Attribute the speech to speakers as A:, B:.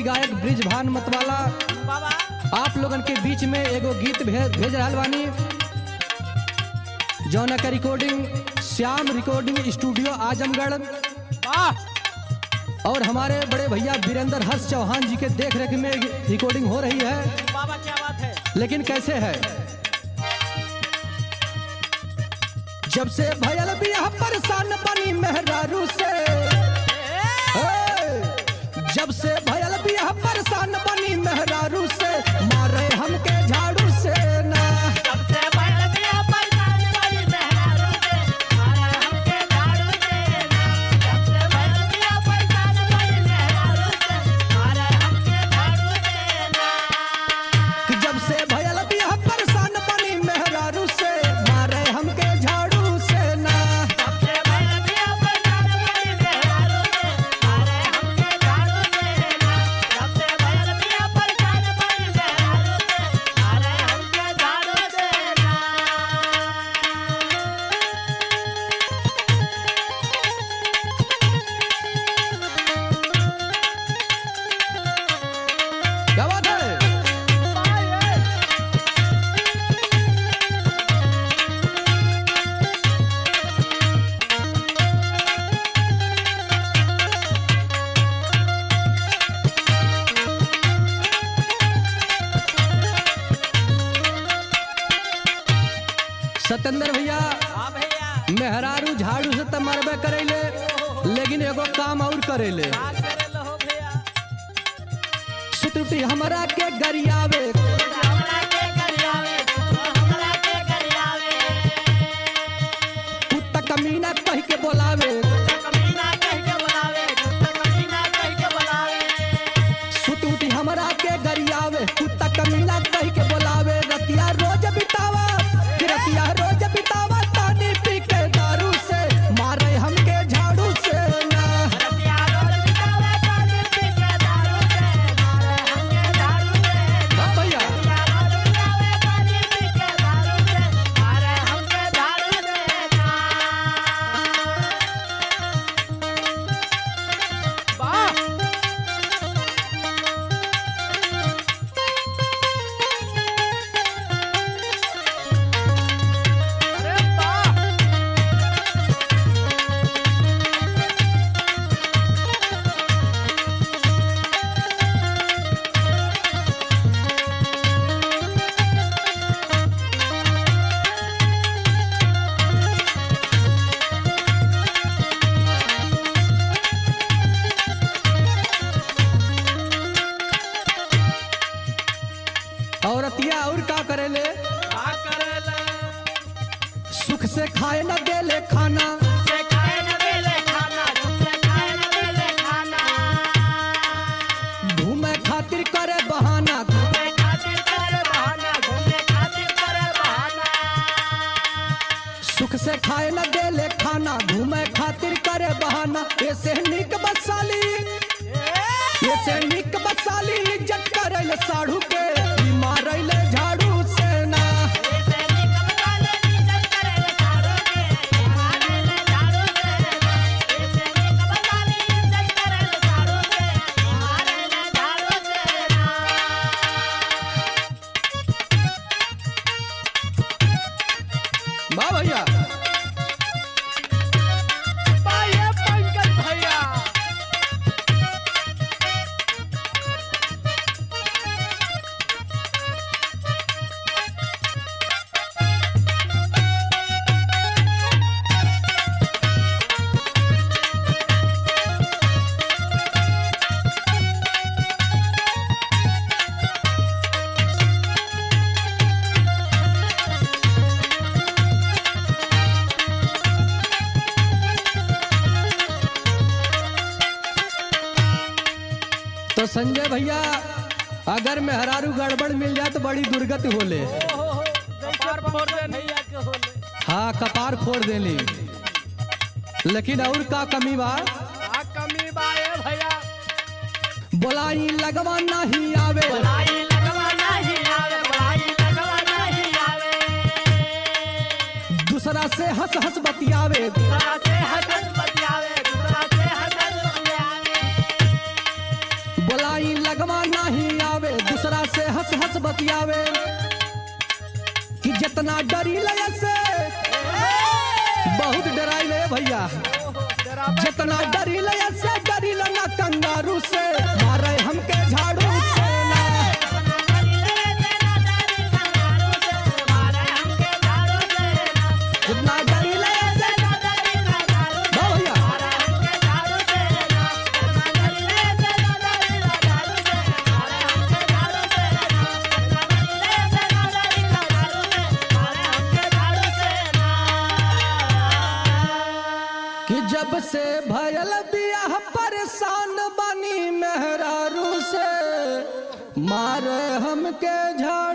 A: गायक ब्रिजभान मतवाला आप लोगन के बीच में एगो गीत भेज रहा बानी, जौना का recording Shyam recording studio Azamgarh और हमारे बड़े भैया वीरेंद्र हर्ष चौहान जी के देख रेख में रिकॉर्डिंग हो रही है।
B: बाबा क्या बात है।
A: लेकिन कैसे है, जब से भयल बियाह परेशान बनी मेहरारू से, जब से भयल बियाह परेशान बनी मेहरारू से, मारे हमके झाड़ू से ना।
B: जब से भयल बियाह परेशान बनी मेहरारू से, मारे हमके झाड़ू से ना। जब से भयल बियाह परेशान बनी मेहरारू से, मारे हमके झाड़ू से ना।
A: जब से भयल बियाह परेशान बनी मेहरारू से, मारे हमके झाड़ू से ना।
B: जब से भयल बियाह परेशान बनी मेहरारू से, मारे हमके झाड़ू से ना। जब से भयल बियाह परेशान बनी मेहरारू से, मारे हमके झाड़ू से ना।
A: क्या बात है। सत्येंद्र भैया,
B: हाँ भैया,
A: मेहरारू झाड़ू से तो मरबे करेले, लेकिन एगो काम और करेले।
B: क्या करे लो भैया।
A: सुतुटी हमरा के गरियावे,
B: हमरा के गरियावे, हमरा के गरियावे।
A: कुत्ता कमीना कह के बोलावे,
B: कमीना कह के बुलावे, कमीना कह के बुलावे।
A: सुतुटी हमरा के गरियावे, कुत्ता कमीना कह के बोलावे। रतिया रोज बितावा, रतिया रोज बितावा, तानी पी के दारू से, मारे हमके झाड़ू से ना।
B: रतिया रोज बितावे, तानी पी के दारू से, मारे हमके झाड़ू से ना।
A: हाँ भैया,
B: रतिया रोज बितावे, तानी पी के दारू से, मारे हमके झाड़ू से ना। वाह, अरे वाह।
A: औरतिया और का करेले,
B: क्या करेला।
A: सुख से खाए न देले खाना,
B: से खाए न देले खाना, से खाए न देले खाना।
A: घूमे खातिर करे बहाना,
B: घूमे खातिर करे बहाना, घूमे खातिर करे बहाना।
A: सुख से खाए न देले खाना, घूमे खातिर करे बहाना। ऐसे निक बसाली, ऐसे निक बसाली, इज्जत करेले साढ़ू के, ई मारेले झाड़ू से ना।
B: ऐसे निकम वाले इज्जत करेले झाड़ू के, मारेले झाड़ू से ना। ऐसे निकम वाले इज्जत करेले झाड़ू के, मारेले झाड़ू से ना।
A: वाह भैया,
B: पाए पंकज भैया।
A: तो संजय भैया, अगर मेहरारू गड़बड़ मिल जाए तो बड़ी दुर्गति होले।
B: कपार फोड़ दे भैया के होले।
A: हाँ, कपार फोड़ देली। लेकिन और का कमी बा,
B: आ कमी बाए भैया।
A: बोलाई लगवा नहीं आवे,
B: बुलाई लगवा नहीं आवे, बुलाई लगवा नहीं आवे।
A: दूसरा से हंस हंस बतियावे,
B: दूसरा से हंस बतियावे, दूसरा से हंस बतियावे।
A: बोलाई लग जितना डरिल ऐसे डरिल ना कंगारू से मारे हमके झाड़ू से ना। जितना डरिल ऐसे भैया कि जब से भयल बियाह परेशान बनी मेहरारू से मारे हमके झाड़ू